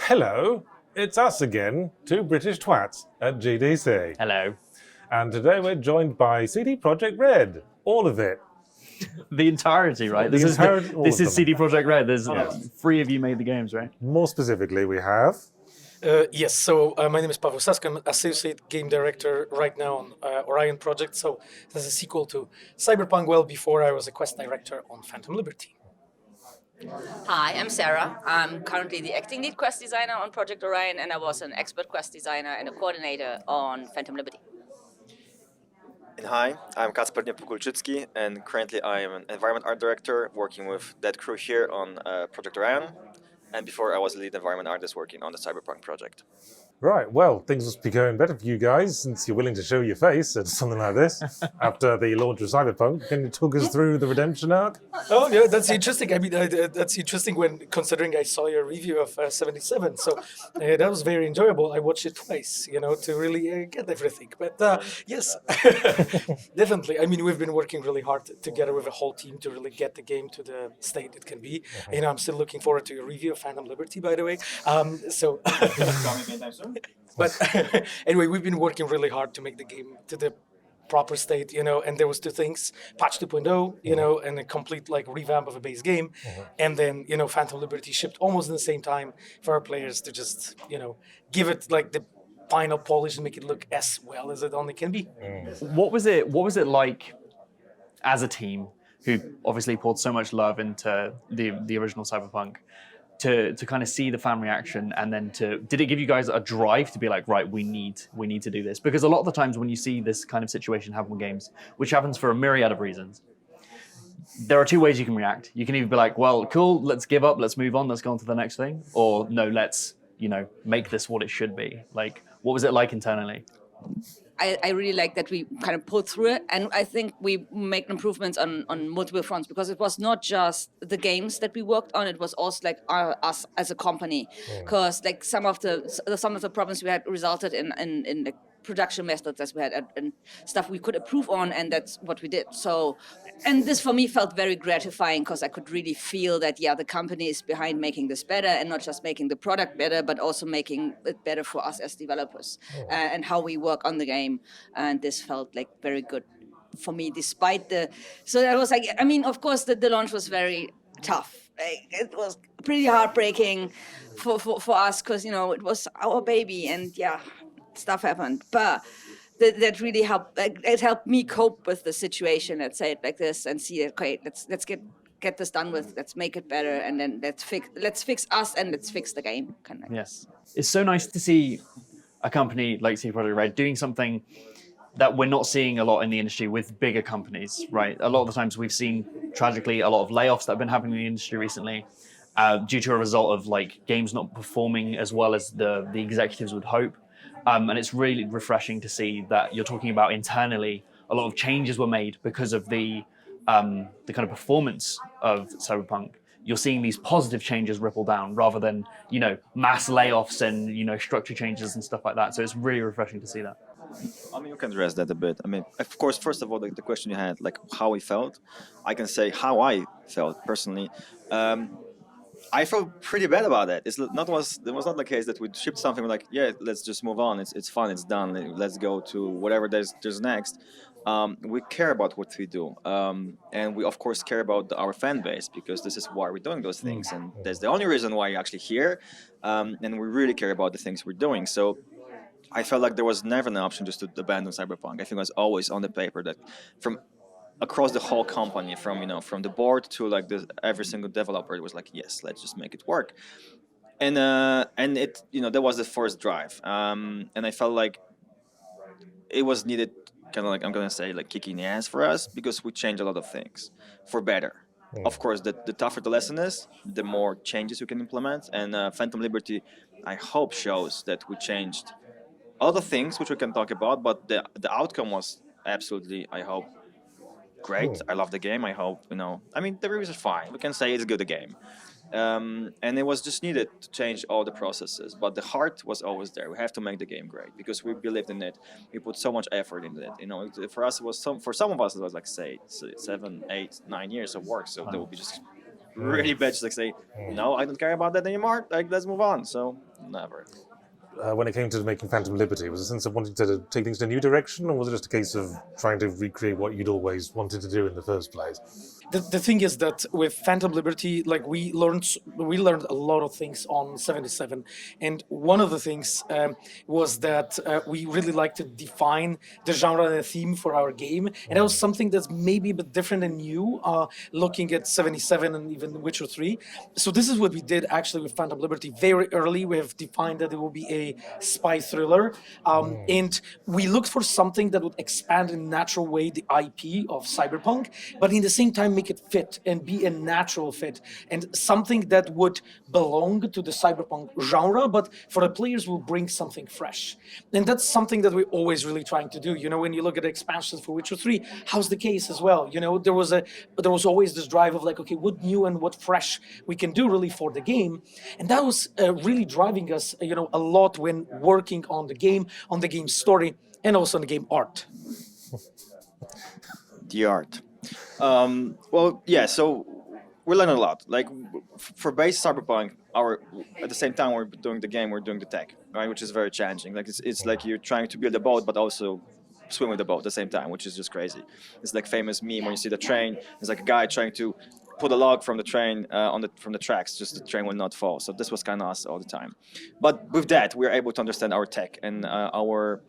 Hello, it's us again, two British twats at GDC. Hello. And today we're joined by CD Projekt RED. All of it. The entirety, right? This is CD Projekt RED. There's three of you made the games, right? More specifically, we have... Yes, so my name is Pavel Sask. I'm Associate Game Director right now on Orion Project. So this is a sequel to Cyberpunk, well before I was a Quest Director on Phantom Liberty. Hi, I'm Sarah. I'm currently the acting lead quest designer on Project Orion, and I was an expert quest designer and a coordinator on Phantom Liberty. And hi, I'm Kacper Niepokulczycki, and currently I am an environment art director working with that crew here on Project Orion. And before I was a lead environment artist working on the Cyberpunk project. Right, well, things must be going better for you guys since you're willing to show your face at something like this after the launch of Cyberpunk. Can you talk us through the redemption arc? Oh, yeah, that's interesting. I mean, that's interesting when considering I saw your review of 77. So that was very enjoyable. I watched it twice, to really get everything. But yes, definitely. I mean, we've been working really hard together with a whole team to really get the game to the state it can be. I'm still looking forward to your review of Phantom Liberty, by the way. But anyway, we've been working really hard to make the game to the proper state, and there was two things: patch 2.0, and a complete revamp of a base game, and then Phantom Liberty shipped almost in the same time for our players to just give it the final polish and make it look as well as it only can be. What was it like as a team who obviously poured so much love into the original Cyberpunk? To kind of see the fan reaction, and then did it give you guys a drive to be like, right, we need to do this? Because a lot of the times when you see this kind of situation happen with games, which happens for a myriad of reasons, there are two ways you can react. You can either be like, well, cool, let's give up, let's move on, let's go on to the next thing, or no, let's make this what it should be. Like, what was it like internally? I really like that we kind of pulled through it, and I think we made improvements on multiple fronts, because it was not just the games that we worked on; it was also us as a company. Because some of the problems we had resulted in the production methods as we had and stuff we could improve on, and that's what we did. So, and this for me felt very gratifying, because I could really feel that the company is behind making this better, and not just making the product better, but also making it better for us as developers and how we work on the game. And this felt very good for me, despite so that was of course the launch was very tough. It was pretty heartbreaking for us, because it was our baby, and stuff happened, but that really helped. It helped me cope with the situation. Let's say it like this, and see it. Okay, let's get this done with. Let's make it better, and then let's fix us, and let's fix the game. Kind of. Yes, it's so nice to see a company like CD Projekt RED doing something that we're not seeing a lot in the industry with bigger companies, right? A lot of the times we've seen, tragically, a lot of layoffs that have been happening in the industry recently due to a result of games not performing as well as the executives would hope. And it's really refreshing to see that you're talking about internally a lot of changes were made because of the kind of performance of Cyberpunk. You're seeing these positive changes ripple down rather than, mass layoffs and, structure changes and stuff like that. So it's really refreshing to see that. You can address that a bit. Of course, first of all, the question you had, how we felt, I can say how I felt personally. I felt pretty bad about that. It was not the case that we shipped something let's just move on. It's fun. It's done. Let's go to whatever there's next. We care about what we do, and we of course care about our fan base, because this is why we're doing those things, and that's the only reason why you're actually here. And we really care about the things we're doing. So I felt like there was never an option just to abandon Cyberpunk. I think it was always on the paper that from across the whole company, from the board to every single developer, it was yes, let's just make it work. And it that was the first drive, and I felt like it was needed, kind of I'm gonna say kicking the ass for us, because we changed a lot of things for better. Of course, the tougher the lesson is, the more changes you can implement, and Phantom Liberty, I hope, shows that we changed other things which we can talk about, but the outcome was absolutely, I hope, great. I love the game. I hope, the reviews are fine. We can say it's good a game. And it was just needed to change all the processes. But the heart was always there. We have to make the game great, because we believed in it. We put so much effort into it. For us, it was for some of us, it was 7, 8, 9 years of work. So that would be just really bad, just like say, no, I don't care about that anymore. Like, let's move on. So never. When it came to making Phantom Liberty, was it a sense of wanting to take things in a new direction, or was it just a case of trying to recreate what you'd always wanted to do in the first place? The thing is that with Phantom Liberty, like we learned a lot of things on 77, and one of the things was that we really like to define the genre and the theme for our game, and that was something that's maybe a bit different and new, looking at 77 and even Witcher 3. So this is what we did actually with Phantom Liberty. Very early, we have defined that it will be a spy thriller, and we looked for something that would expand in a natural way the IP of Cyberpunk, but in the same time make it fit and be a natural fit and something that would belong to the Cyberpunk genre, but for the players will bring something fresh. And that's something that we're always really trying to do. You know, when you look at expansions for Witcher 3, how's the case as well? You know, there was always this drive of like, okay, what new and what fresh we can do really for the game. And that was really driving us, you know, a lot when working on the game story, and also on the game art. The art. Well, yeah. So we learn a lot. Like for base Cyberpunk, at the same time we're doing the game, we're doing the tech, right? Which is very challenging. Like it's like you're trying to build a boat, but also swim with the boat at the same time, which is just crazy. It's like famous meme when you see the train. It's like a guy trying to put a log from the train from the tracks, just the train will not fall. So this was kind of us all the time. But with that, we're able to understand our tech and our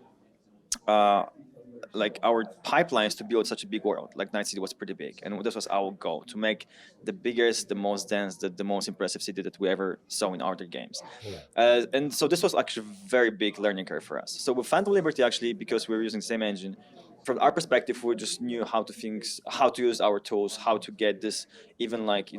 pipelines to build such a big world. Like Night City was pretty big, and this was our goal, to make the biggest, the most dense, the most impressive city that we ever saw in other games. And so this was actually a very big learning curve for us. So with Phantom Liberty, actually, because we were using the same engine, from our perspective, we just knew how to use our tools, how to get this, even like,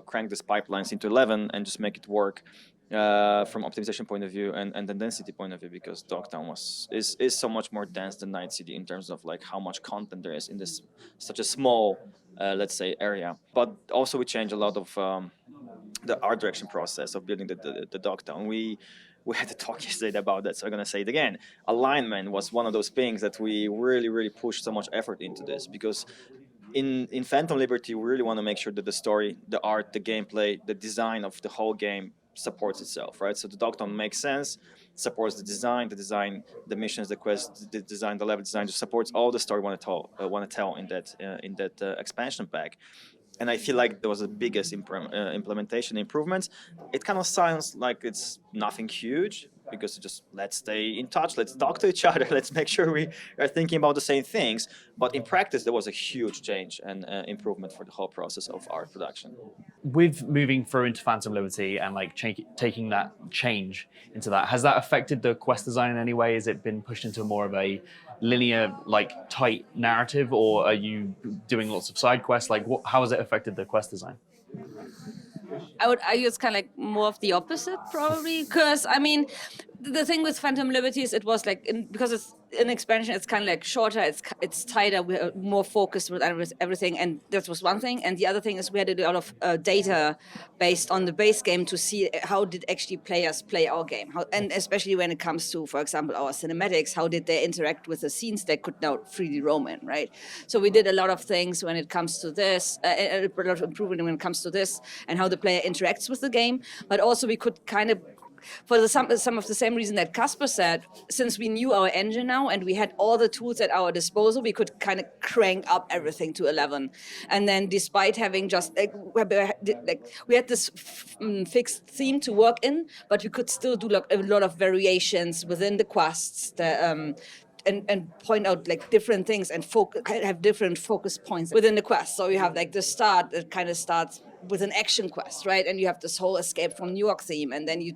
crank these pipelines into 11 and just make it work. From optimization point of view and the density point of view, because Dogtown is so much more dense than Night City in terms of like how much content there is in this such a small, let's say, area. But also we changed a lot of the art direction process of building the Dogtown. We had to talk yesterday about that, so I'm gonna say it again. Alignment was one of those things that we really pushed so much effort into this, because in Phantom Liberty we really want to make sure that the story, the art, the gameplay, the design of the whole game supports itself, right? So the Dogtown makes sense, supports the design, the missions, the quests, the design, the level design, just supports all the story want to tell in that expansion pack. And I feel like there was the biggest implementation improvements. It kind of sounds like it's nothing huge, because just let's stay in touch, let's talk to each other, let's make sure we are thinking about the same things. But in practice, there was a huge change and improvement for the whole process of art production. With moving through into Phantom Liberty and like taking that change into that, has that affected the quest design in any way? Has it been pushed into more of a linear, like tight narrative, or are you doing lots of side quests? Like, how has it affected the quest design? I would argue it's kind of like more of the opposite, probably, because I mean, the thing with Phantom Liberty is it was like because it's an expansion, it's kind of like shorter, it's tighter, we're more focused with everything, and that was one thing. And the other thing is we had a lot of data based on the base game to see how did actually players play our game, and especially when it comes to, for example, our cinematics, how did they interact with the scenes they could now 3D roam in, right? So we did a lot of things when it comes to this, a lot of improvement when it comes to this, and how the player interacts with the game. But also we could kind of, for some of the same reason that Casper said, since we knew our engine now and we had all the tools at our disposal, we could kind of crank up everything to 11. And then despite having just, we had this fixed theme to work in, but we could still do a lot of variations within the quests, and point out like different things and have different focus points within the quest. So you have like the start that kind of starts with an action quest, right? And you have this whole escape from New York theme, and then you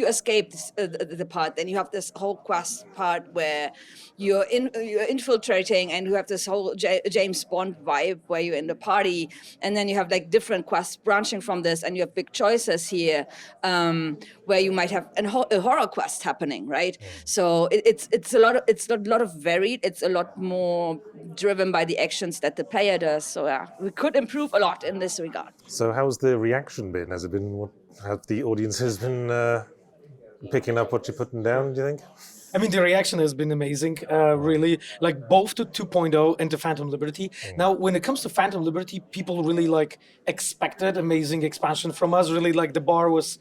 escape the part. Then you have this whole quest part where you're infiltrating, and you have this whole James Bond vibe where you're in the party, and then you have like different quests branching from this, and you have big choices here where you might have a horror quest happening, right? So it's a lot of varied. It's a lot more driven by the actions that the player does. So yeah, we could improve a lot in this regard. So how's the reaction been? Have the audiences been picking up what you're putting down, do you think? I mean, the reaction has been amazing, really, like both to 2.0 and to Phantom Liberty. Now, when it comes to Phantom Liberty, people really like expected amazing expansion from us. Really, like the bar was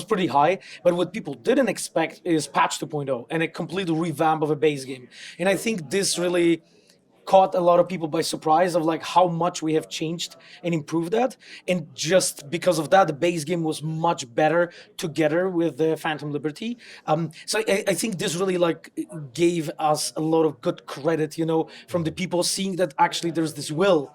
pretty high. But what people didn't expect is patch 2.0 and a complete revamp of a base game. And I think this really caught a lot of people by surprise of like how much we have changed and improved that. And just because of that, the base game was much better together with the Phantom Liberty. So I think this really like gave us a lot of good credit, from the people seeing that actually there's this will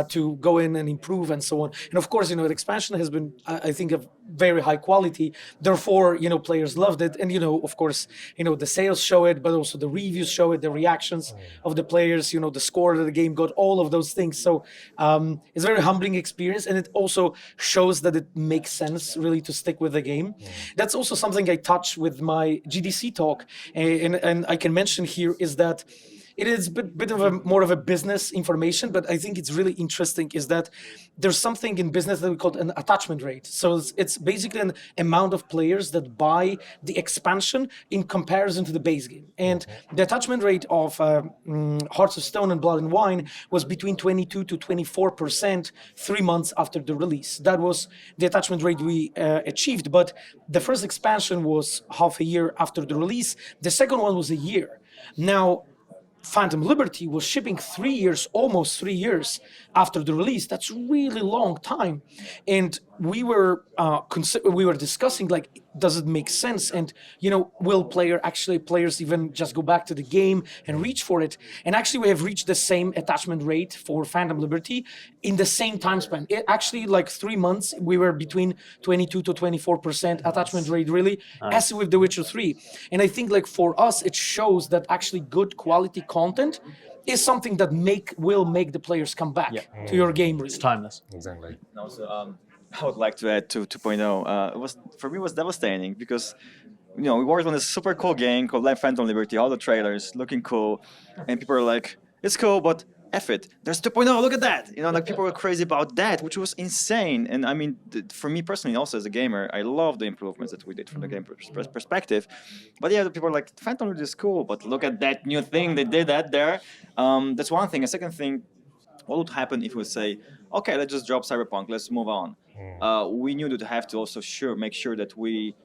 to go in and improve and so on. And of course, the expansion has been, I think, of very high quality. Therefore, players loved it. And, of course, the sales show it, but also the reviews show it, the reactions of the players, the score that the game got, all of those things. So it's a very humbling experience. And it also shows that it makes sense really to stick with the game. That's also something I touch with my GDC talk. And I can mention here is that it is a bit of a more of a business information, but I think it's really interesting is that there's something in business that we call an attachment rate. So it's basically an amount of players that buy the expansion in comparison to the base game. And the attachment rate of Hearts of Stone and Blood and Wine was between 22 to 24% 3 months after the release. That was the attachment rate we achieved. But the first expansion was half a year after the release. The second one was a year. Now, Phantom Liberty was shipping 3 years, almost 3 years after the release. That's really long time. And we were discussing, like, does it make sense? And, will players even just go back to the game and reach for it? And actually, we have reached the same attachment rate for Phantom Liberty in the same time span. It actually, like 3 months, we were between 22 to 24% attachment rate, really, as with The Witcher 3. And I think, like, for us, it shows that actually good quality content is something that will make the players come back to your game, really. It's timeless. Exactly. And also, I would like to add to 2.0. For me, it was devastating because, we worked on this super cool game called Phantom Liberty, all the trailers looking cool, and people are like, it's cool, but F it. There's 2.0, look at that. People were crazy about that, which was insane. And I mean, for me personally, also as a gamer, I love the improvements that we did from the game perspective. But yeah, the people are like, Phantom Liberty is cool, but look at that new thing they did that there. That's one thing. A second thing, what would happen if we say, okay, let's just drop Cyberpunk, let's move on. We knew that we have to also make sure that we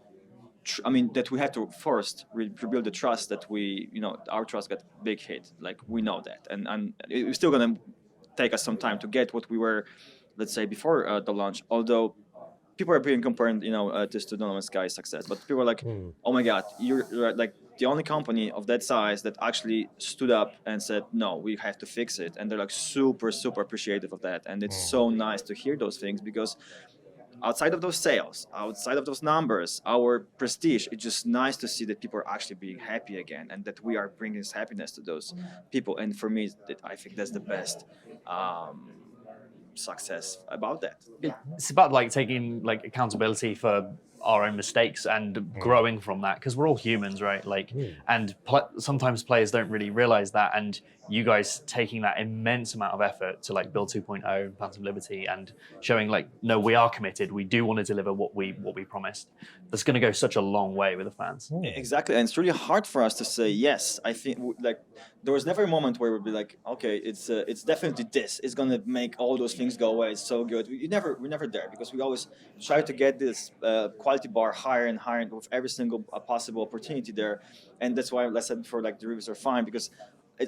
have to first rebuild the trust that our trust got big hit. Like, we know that. And it's still going to take us some time to get what we were, let's say, before the launch. Although people are being comparing, this to No Man's Sky's success. But people are like, oh my God, you're like the only company of that size that actually stood up and said, no, we have to fix it. And they're like super, super appreciative of that. And it's so nice to hear those things because outside of those sales, outside of those numbers, our prestige, it's just nice to see that people are actually being happy again and that we are bringing this happiness to those people. And for me, I think that's the best success about that. It's about like taking like accountability for our own mistakes and growing from that, because we're all humans, right? Like, and sometimes players don't really realize that, and you guys taking that immense amount of effort to like build 2.0 Phantom Liberty and showing like, no, we are committed, we do want to deliver what we promised. That's going to go such a long way with the fans. Exactly, and it's really hard for us to say yes. I think like there was never a moment where we'd be like, okay, it's definitely this. It's gonna make all those things go away. It's so good. We're never there because we always try to get this quality bar higher and higher with every single possible opportunity there, and that's why I said before, like the reviews are fine because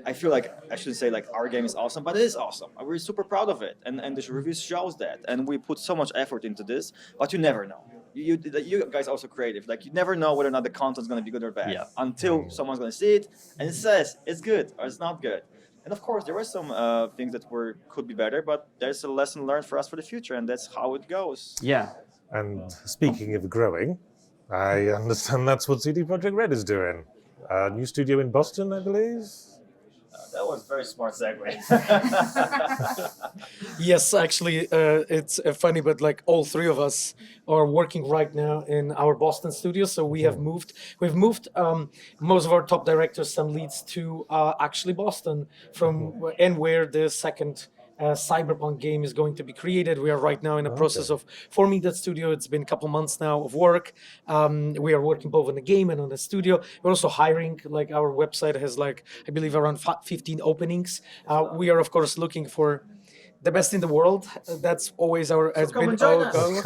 I feel like I shouldn't say like our game is awesome, but it is awesome. We're super proud of it, and the reviews shows that, and we put so much effort into this, but you never know. You guys are also creative. Like you never know whether or not the content's going to be good or bad until someone's going to see it and it says it's good or it's not good. And of course, there were some things that could be better, but there's a lesson learned for us for the future, and that's how it goes. Yeah. And speaking of growing, I understand that's what CD Projekt RED is doing. A new studio in Boston, I believe. That was a very smart segue. Yes, actually, it's funny, but like all three of us are working right now in our Boston studio. So we've moved most of our top directors, some leads to actually Boston, and where the second Cyberpunk game is going to be created. We are right now in the process of forming that studio. It's been a couple months now of work. We are working both on the game and on the studio. We're also hiring. Like our website has like I believe around 15 openings. We are of course looking for the best in the world. That's always has been our goal.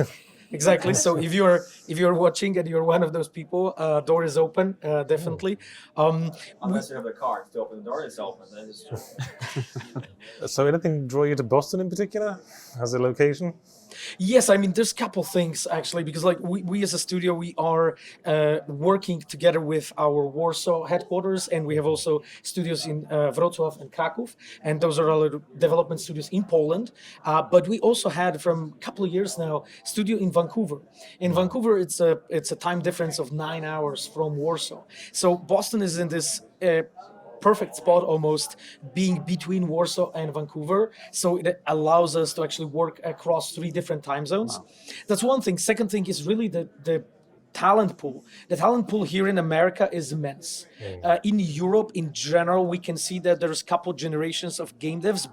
Exactly. So if you're watching and you're one of those people, door is open, definitely. Unless you have a card to open the door, it's open. That is true. So anything draw you to Boston in particular as a location? Yes, I mean, there's a couple things actually, because like we as a studio, we are working together with our Warsaw headquarters, and we have also studios in Wrocław and Kraków, and those are all development studios in Poland. But we also had from a couple of years now studio in Vancouver. In Vancouver, it's a time difference of 9 hours from Warsaw. So Boston is in this perfect spot almost being between Warsaw and Vancouver. So it allows us to actually work across 3 different time zones. Wow. That's one thing. Second thing is really the talent pool. The talent pool here in America is immense. In Europe, in general, we can see that there's a couple generations of game devs,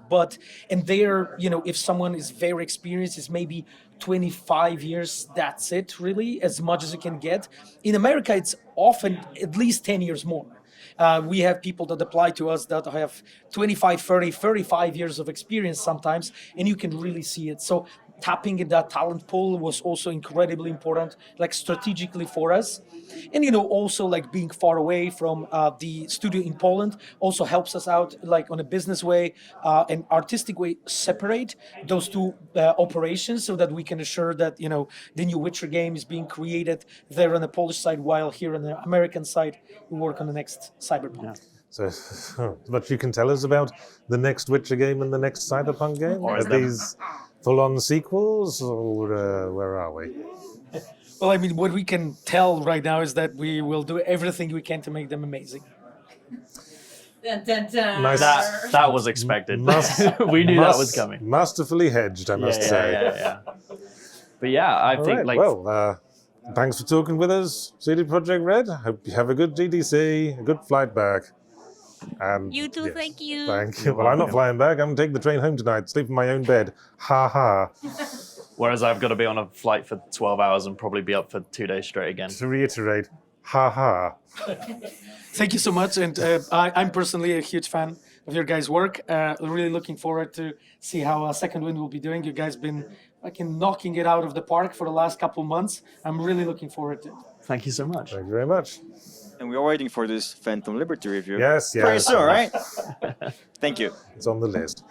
and they're, if someone is very experienced, is maybe 25 years, that's it really, as much as you can get. In America, it's often at least 10 years more. We have people that apply to us that have 25, 30, 35 years of experience sometimes, and you can really see it. So tapping in that talent pool was also incredibly important, like strategically for us. And, also like being far away from the studio in Poland also helps us out, like on a business way and artistic way, separate those 2 operations so that we can assure that, the new Witcher game is being created there on the Polish side, while here on the American side, we work on the next Cyberpunk. Yeah. So, what you can tell us about the next Witcher game and the next Cyberpunk game? Or Are these full-on sequels, or where are we? Well, I mean, what we can tell right now is that we will do everything we can to make them amazing. Dun, dun, dun. Nice. That was expected. We knew that was coming. Masterfully hedged, I must say. Yeah. But yeah, I think right, well, thanks for talking with us, CD Projekt RED. Hope you have a good GDC, a good flight back. And You too, thank you. Thank you. Well, I'm not flying back. I'm going to take the train home tonight, sleep in my own bed. Ha ha. Whereas I've got to be on a flight for 12 hours and probably be up for 2 days straight again. To reiterate, ha ha. Thank you so much. And I'm personally a huge fan of your guys' work. Really looking forward to see how Second Wind will be doing. You guys been fucking knocking it out of the park for the last couple months. I'm really looking forward to it. Thank you so much. Thank you very much. And we're waiting for this Phantom Liberty review. Yes. Pretty soon, right? Thank you. It's on the list.